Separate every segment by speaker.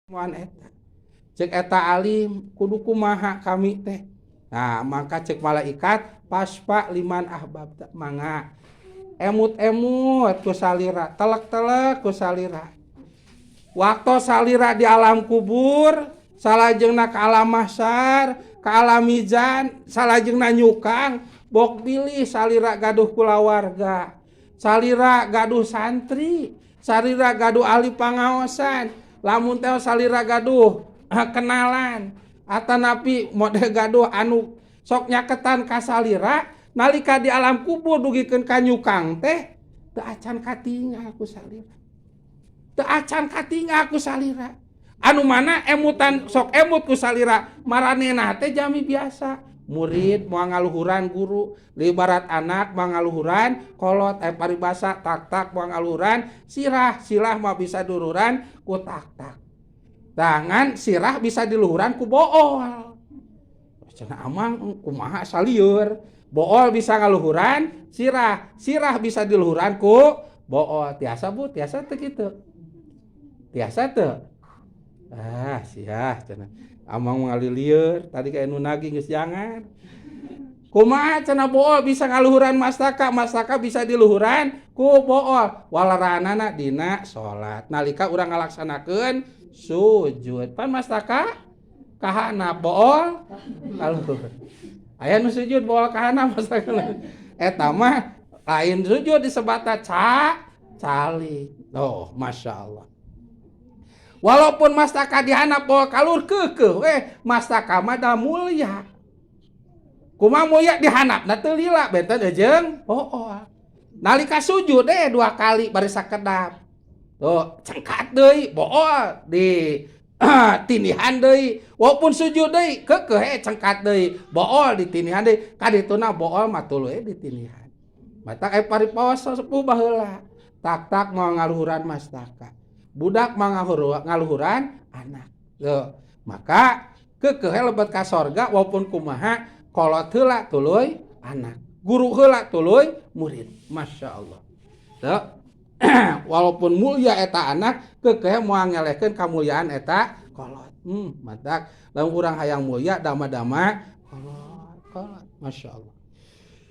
Speaker 1: moal eta. Cek eta alim kudu kumaha kami teh. Nah, maka cek malaikat paspa liman ahbab mangga. Emut-emut ku salira, telek-telek ku salira. Waktu salira di alam kubur, salajengna ka alam mahsyar, ka alam mizan, salajengna nyukang, bok pilih salira gaduh kulawarga. Salira gaduh santri, salira gaduh ahli pangaosan, lamun teh salira gaduh kenalan, atanapi model gaduh anu sok nyaketan ka salira, nalika di alam kubur dugikeun ka nyukang teh teu acan katingal ku salira. Teu acan katingal ku salira. Anu mana emutan sok emut ku salira, maranehna teh jami biasa. Murid moal ngaluhuran guru, libarat anak moal ngaluhuran kolot paribasa tak-tak moal ngaluhuran sirah, silah mah bisa diluhuran ku tak-tak. Tangan sirah bisa diluhuran ku bool. Cenah amang kumaha salieur. Bool bisa ngaluhuran sirah, sirah bisa diluhuran ku bool. Tiasa Bu, tiasa teu kitu. Tiasa teu. Siah cenah. Amang ngalilieur, tadi kayak nu nagih geus jangan. Kumaha cenah bool bisa ngaluhuran mastaka, mastaka bisa diluhuran ku bool. Walaranana dina salat. Nalika urang ngalaksanakeun sujud. Pan mastaka kahana bool kaluhur. Aya nu sujud bool kahana mastaka. Eta mah lain sujud disebata cali. Oh, masyaallah. Walaupun mastaka dihandap bool kalur keukeuh mastaka mah da mulia. Kumaha mulia dihandapna teu lila benten jeung nalika sujud dua kali bari sakedap. Tuh, cengkat deui bool di tinihan deui. Walaupun sujud deui keukeuh cengkat deui bool di tinihan deui. Kadituna bool mah tuluy di tinihan. Matak pariposo sepuh baheula. Tak-tak mau ngaluhuran mastaka. Budak mah ngaluhuran anak. Tuh, maka keukeuh lebet ka sorga walaupun kumaha kolot heula tuluy anak. Guru heula tuluy murid. Masyaallah. Tuh. Walaupun mulia eta anak keukeuh moal ngelehkeun kamuliaan eta kolot. Matak lamun urang hayang mulia dama-dama kolot. Masyaallah.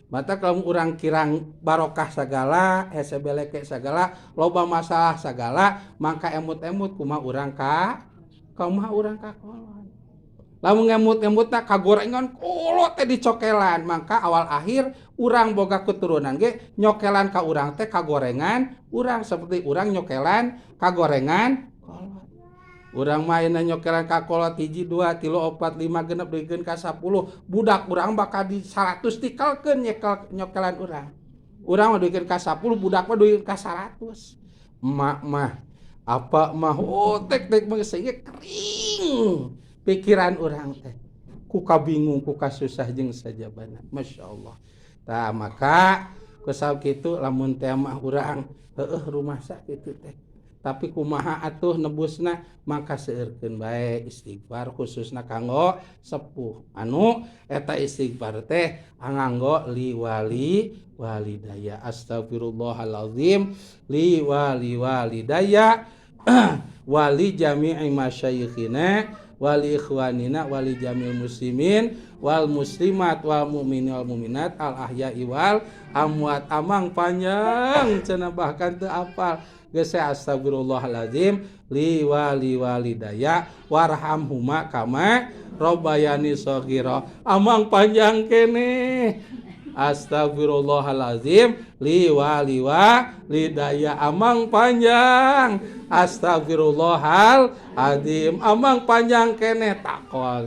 Speaker 1: Matak lamun urang kirang barokah sagala, hese beleke sagala, loba masalah sagala, mangka emut-emut kumaha urang ka kolot. Lamun ngemut-ngemutna kagorengan kolot teh dicokelan, mangka awal akhir urang boga keturunan ge nyokelan ka urang teh kagorengan urang seperti urang nyokelan kagorengan kolot. Urang mah ayeuna nyokelan ka kolot 1 2 3 4 5 genep deukeun ka 10, budak urang bakal di 100 tikelkeun nyokelan urang. Urang mah deukeun ka 10, budak mah deukeun ka 100. Emak mah apa mah tek mah sehingga kering pikiran orang teh ku kabingung ku kasusah jeung sajabana. Masyaallah. Tah maka kusab kitu lamun teh mah urang rumah sakitu teh. Tapi kumaha atuh nebusna maka seueurkeun bae istighfar khususna kanggo sepuh. Anu eta istighfar teh nganggo liwali walidaya. Astagfirullahalazim liwali walidaya wali jami'i masyayikhina wali ikhwanina wali jamil muslimin wal muslimat wal mu'minin wal mu'minat al ahya'i wal amwat. Amang panjang cenah bahkan teu apal geus astagfirullahalazim li wali walidaya warhamhuma kama rabbayani shaghira. Amang panjang keneh astagfirullahalazim li wali walidaya. Amang panjang astagfirullahaladzim. Amang panjang kene takol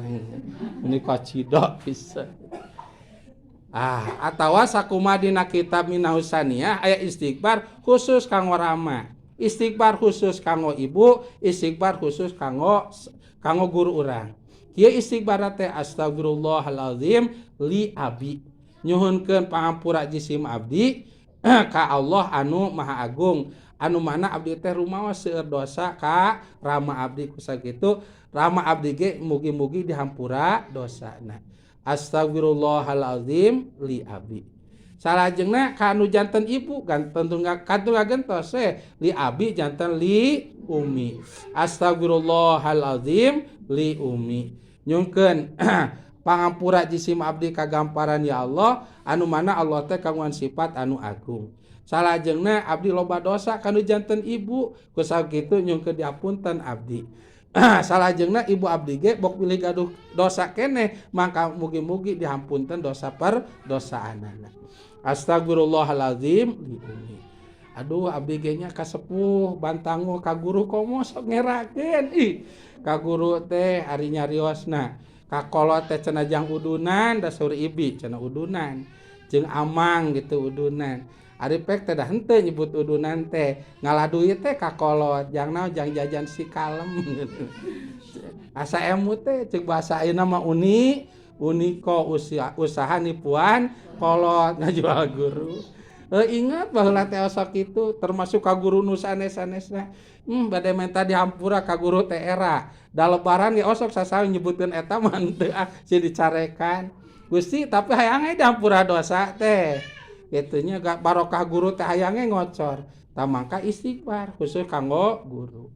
Speaker 1: ini kacidok bisa. Atawa sakumaha dina kitab Minahussaniyah aya istighfar khusus kanggo rama, istighfar khusus kanggo ibu, istighfar khusus kanggo guru urang. Kieu istighfar teh astagfirullahaladzim li abi, nyuhunkeun pangampura jisim abdi ka Allah anu maha agung, anu mana abdi teh rumaos seueur dosa ka rama abdi. Kusakitu rama abdi ge mugi-mugi dihampura dosana. Astagfirullahalazim li abi. Salajengna ka anu janten ibu gantung ngagentos li abi janten li umi. Astagfirullahalazim li umi. Nyungkeun pangampura jisim abdi kagamparan ya Allah anu mana Allah teh kagungan sifat anu agung. Salajengna abdi loba dosa kanu janten ibu kusab kitu nyungkeun diapunten abdi. Salajengna ibu abdi ge bok pilih gaduh dosa keneh maka mugi-mugi dihampunten dosa per dosa anana. Astagfirullahalazim li umi. Aduh abdi ge nya kasepuh bantangu ka guru komo sok ngerakeun ka guru teh ari nyariosna ka kolot teh cenah jang udunan da saur ibi cenah udunan jeung amang gitu udunan ari pek teh dah henteu nyebut udunan teh ngalah duit teh ka kolot jang naon jang jajan si kalem asa emut teh ceuk bahasa ayeuna mah uniko usaha nipuan kolot ngajual guru. Ingat baheula teh osok kitu termasuk ka guru nu sanes-sanesna bade menta dihampura ka guru teh era da lebaran ge osok sasae nyebutkeun eta mah henteu si dicarekan Gusti tapi hayange dihampura dosa teh kitu nya barokah guru teh hayange ngocor tah mangka istighfar khusus kanggo guru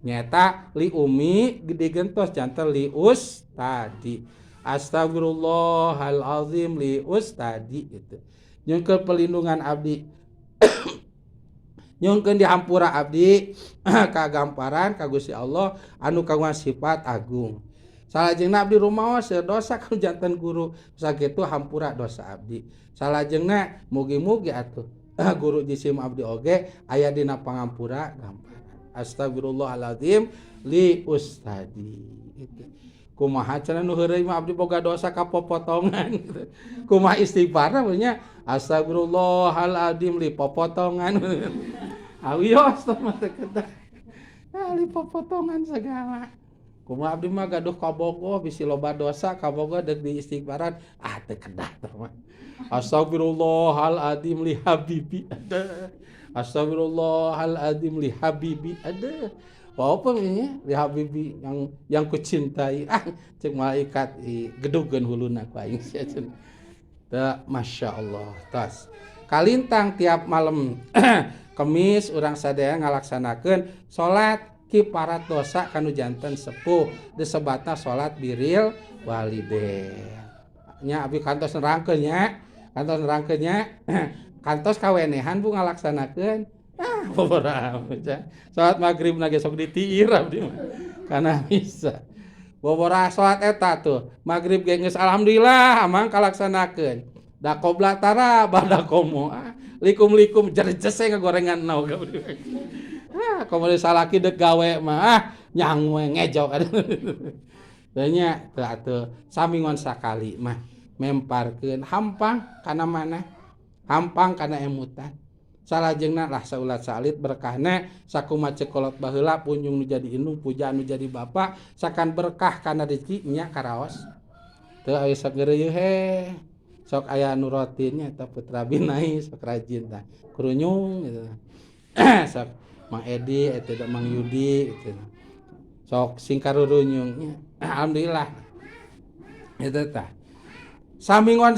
Speaker 1: nyata li umi digentos janten li ustadi. Astagfirullahalazim li ustadi gitu. Nyungkeun pelindungan abdi nyungkeun dihampura abdi kagamparan ka Gusti Allah anu kagungan sifat agung. Salajengna abdi rumaos dosa ka janten guru sakitu hampura dosa abdi. Salajengna mugi-mugi atuh guru jisim abdi oge aya dina pangampura gamparan. Astagfirullahalazim li ustadi gitu. Kumaha cenah nu heureui mah abdi boga dosa kapopotongan gitu. Kumaha istighfarna nya astagfirullahalazim li popotongan. Awios mah teh kedah. Li popotongan segala. Kumaha abdi mah gaduh kabogoh bisi loba dosa kabogoh deuk di istighfaran teh kedah teh mah. Astagfirullahalazim li habibi ada. Astagfirullahalazim li habibi ada. Apa ini li habibi yang kucintai cek malaikat gedugkeun huluna ku aing sia cenah. Tah masyaallah tas. Kalintang tiap malam Kemis urang sadaya ngalaksanakeun salat kiparat dosa kanu janten sepuh disebutna salat birril walidain. Nya abi kantos nerangkeun nya, kantos kawenehan bu ngalaksanakeun bobora salat magrib na ge sok ditiir abdi mah kana bisa bobora salat eta tuh magrib ge geus alhamdulillah amang kalaksanakeun da qobla tara bada komo likum jerjese ngagorengan naon komo salaki deuk gawe mah nyang we ngejok teh nya teu atuh samingon sakali mah memparkeun hampang kana maneh hampang kana emutan. Salajengna lah saulat salit berkahna sakumaha cekolot baheula punjung nu jadi indung puja nu jadi bapa sakan berkah kana rezeki nya karaos teu aya sageureuh he sok aya nu rotinnya eta putra binai sok rajin tah kurunyung gitu sok Mang Edi eta Mang Yudi gitu sok sing karurunyung alhamdulillah eta tah samingon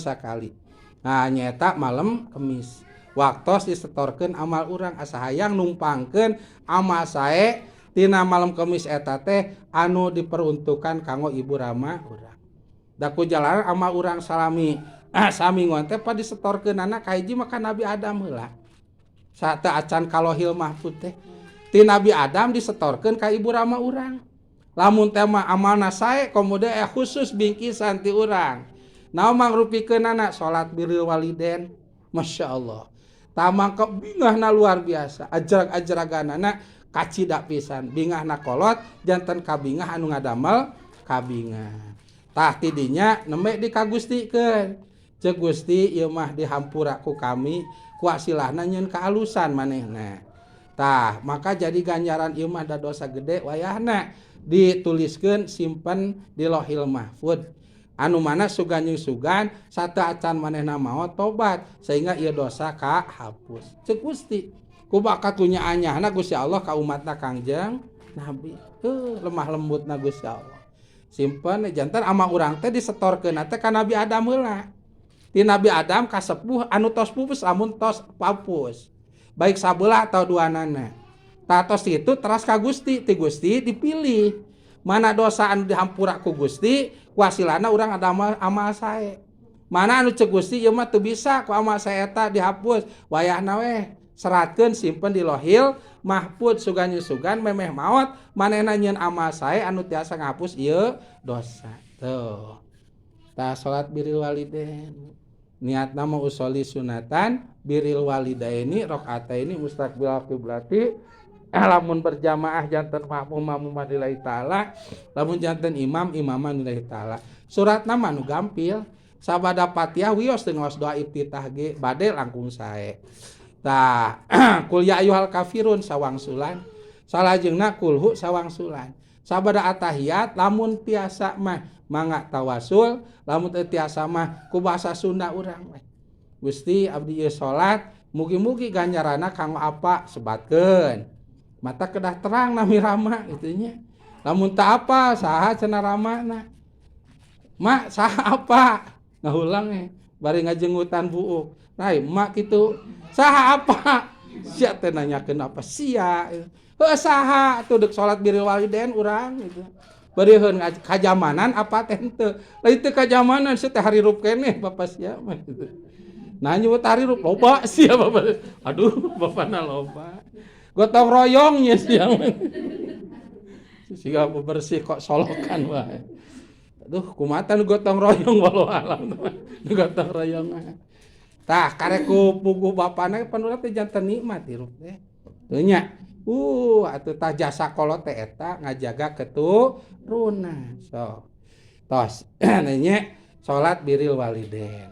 Speaker 1: sakali nah nyata malam Kemis waktos disetorkeun amal urang asa hayang numpangkeun amal sae tina malam Kemis eta teh anu diperuntukkan kanggo ibu rama urang da ku jalaran amal urang salami samingon teh pa disetorkeunana ka hiji mah ka Nabi Adam heula saateu acan kalohil mahfud teh ti Nabi Adam disetorkeun ka ibu rama urang lamun teh mah amalna sae komodo khusus bingkisan ti urang. Naon mangrupikeunana salat birrul walidain masyaallah. Tamang bingahna luar biasa. Ajrag-ajraganana kacida pisan. Bingahna kolot janten kabingah anu ngadamel kabingah. Tah tidinya nembe dikagustikeun. Ceuk Gusti ieu mah dihampura ku kami ku asilahna nyeun kaalusan manehna. Tah maka jadi ganjaran ieu mah da dosa gede wayahna dituliskeun simpen di Lauhil Mahfuz. Anu mana sugan satu acan manehna maot tobat sehingga ieu dosa ka hapus. Ceuk Gusti ku bakat kunyaanyahna Gusti Allah ka umatna Kangjeng Nabi. Lemah lembutna Gusti Allah. Simpen janten ama urang teh disetorkeun teh ka Nabi Adam heula. Ti Nabi Adam ka sepuh anu tos pupus lamun tos papus. Baik sabelah atau duanana. Tah tos itu teras ka Gusti, ti Gusti dipilih. Mana dosa anu dihampura ku Gusti, wasilana urang ada amal sae. Mana anu ceuk Gusti ieu mah teu bisa ku amal sae eta dihapus. Wayahna weh seratkeun simpen di lohil mahfud sugan memeh maot manehna nyieun amal sae anu tiasa ngapus ieu dosa. Tuh. Tah salat birril walidain. Niatna mah usolli sunatan birril walidaini rakaataini mustaqbil qiblati. Lamun berjamaah janten makmum lillahi taala, lamun janten imaman lillahi taala. Suratna mah nu gampil. Sabada Fatihah wios teu ngaos doa iftitah ge bade langkung sae. Tah kul ya ayyuhal kafirun sawangsulan. Salajengna kulhu sawangsulan. Sabada atahiyat lamun tiasa mah mangga tawasul, lamun teu tiasa mah ku basa Sunda urang we. Gusti abdi ieu salat mugi-mugi ganjaranna kanggo apa sebatkeun. Mata kedah terang nami rama kitu nya. Lamun teu apa saha cenah ramana. Mak saha apa? Ngahulang bari ngajenggutan buuk. Rai mak kitu saha apa? Sia teh nanyakeun apa sia. Heuh saha atuh deuk salat birrul walidain urang gitu. Bari heun kajamanan apa teh henteu. Lain teu kajamanan sia teh harirup keneh Bapak sia mah gitu. Nah nyebut harirup loba sia Bapak. Aduh bapana loba. Gotong royong nya sia mah. Siga bersih kok solokan wae. Aduh kumaha nu gotong royong walau alam nu gotong royong. Tah karek ku puguh bapana panurna teh janten nikmat hirup teh. Teu nya. Atuh tah jasa kolot teh eta ngajaga keturunan. So. Tos nya salat birril walidain.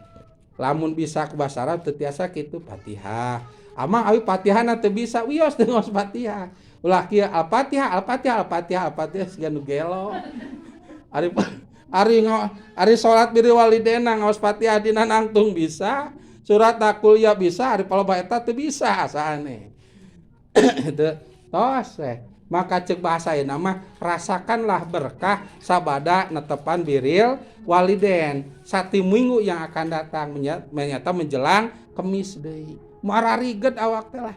Speaker 1: Lamun bisa ku basa Arab teu tiasa kitu Fatihah. Amang awi Fatihahna teu bisa wios teu ngaos Fatihah. Ulah kieu Al-Fatihah siga nu gelo. Ari salat birril walidain ngaos Fatihah dina nangtung bisa. Surat takul ya bisa, ari paloba eta teu bisa asaane. Teu tos maka ceuk bahasa ayeuna mah rasakanlah berkah sabada netepan birril walidain. 1 minggu yang akan datang menyata menjelang Kemis deui. Moal rariged awak teh lah.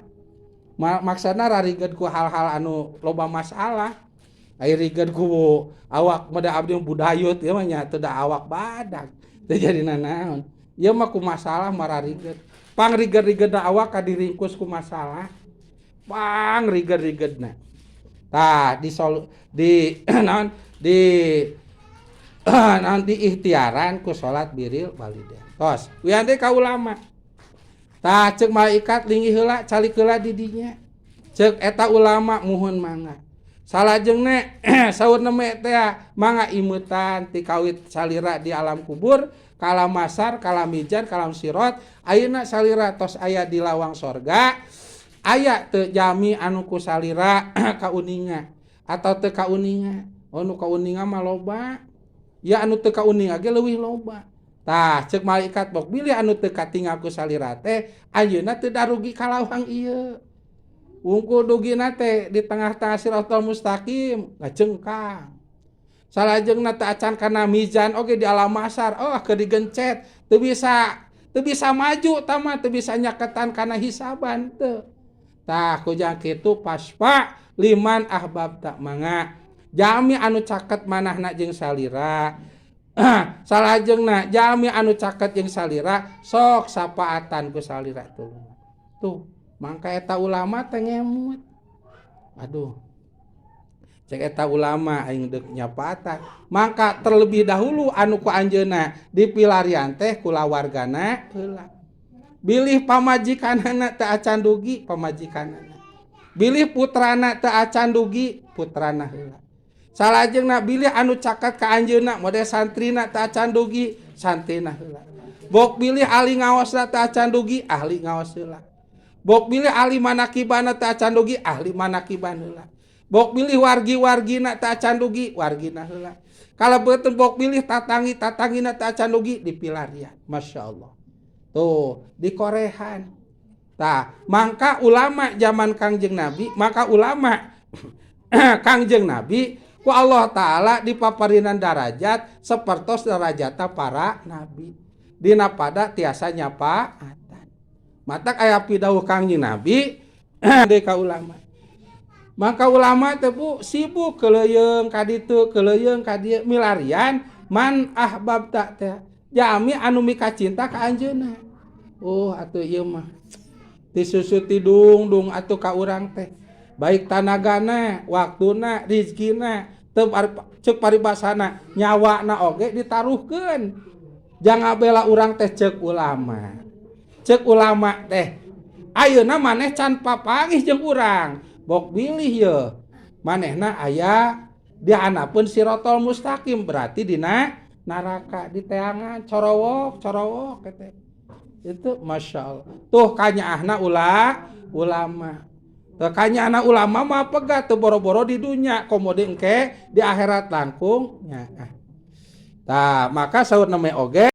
Speaker 1: Maksudna rariged ku hal-hal anu loba masalah. Ai riged ku awak mada abdi budayut ieu mah nya teu da awak badag. Teu jadina naon. Ieu mah ku masalah marariged. Pang riged-rigedna awak kadiringkus ku masalah. Pang riged-rigedna. Tah nanti ikhtiaran ku salat birril walidain. Tos, wiande ka ulama. Tah ceuk malaikat linggih heula calik heula di dinya. Ceuk eta ulama muhun mangga. Salajengna saurna me teh mangga imeutan ti kawit salira di alam kubur, kalam masar, kalam mizan, kalam sirat, ayeuna salira tos aya di lawang sorga. Aya teu jami anu ku salira kauninga atau teu kauninga. Oh nu kauninga mah loba. Ya anu teu kauninga ge leuwih loba. Tah ceuk malaikat bok bilih anu teu katingal ku salira teh ayeuna teu darugi ka lawang ieu. Wungkul dugina teh di tengah-tengah siratal mustaqim ngajengkang. Salajengna teu acan kana mizan oge di alam mahsyar keur digencet teu bisa maju tah mah teu bisa nyaketan kana hisaban teu. Tah kujang kitu paspa liman ahbab tak mangga jami anu caket manahna jeung salira. Salajengna jami anu caket jeung salira sok sapaatan ku salira tuh mangka eta ulama teh ngemut. Aduh cek eta ulama aing deuk nyapaatan mangka terlebih dahulu anu ku anjeunna dipilarian teh kulawargana heula. Bilih pamajikanana teu acan dugi pamajikanana. Bilih putrana teu acan dugi putrana heula. Salajengna bilih anu caket ka anjeunna mode santrina teu acan dugi santrina heula. Bok bilih ahli ngaosna teu acan dugi ahli ngaos heula. Bok bilih ahli manakibana teu acan dugi ahli manakiban heula. Bok bilih wargi-wargina teu acan dugi wargina heula. Kalebeuteun bok bilih tatangina teu acan dugi dipilarian. Masyaallah. Tuh di korehan. Tah mangka ulama zaman Kangjeng Nabi maka ulama Kangjeng Nabi ku Allah Ta'ala dipaparinan darajat sapertos darajata para nabi. dina pada tiasa nyapaatan. Matak aya pidawuh Kangjeng Nabi deui ka ulama. Maka ulama teh Bu sibuk keleuyeung ka ditu, keleuyeung ka dieu milarian man ahbabta teh. Jami anu mika cinta ka anjeunna. Oh atuh ieu mah disusu tidung atuh ka urang teh. Baik tanagana, waktuna, rizkina, teu ceuk paribasana, nyawana oge ditaruhkeun. Jangan bela urang teh ceuk ulama. Ceuk ulama teh ayeuna maneh can papanggih jeung urang. Bok bilih ye. Manehna aya dianapeun sirotol mustaqim berarti dina neraka diteangan corowok teh. Itu Masya Allah. Tuh kanyaahna ulama. Tuh kanyaahna ulama mah pegat teu boro-boro di dunya, komode engke di akhirat langkung. Tah, maka saur neme oge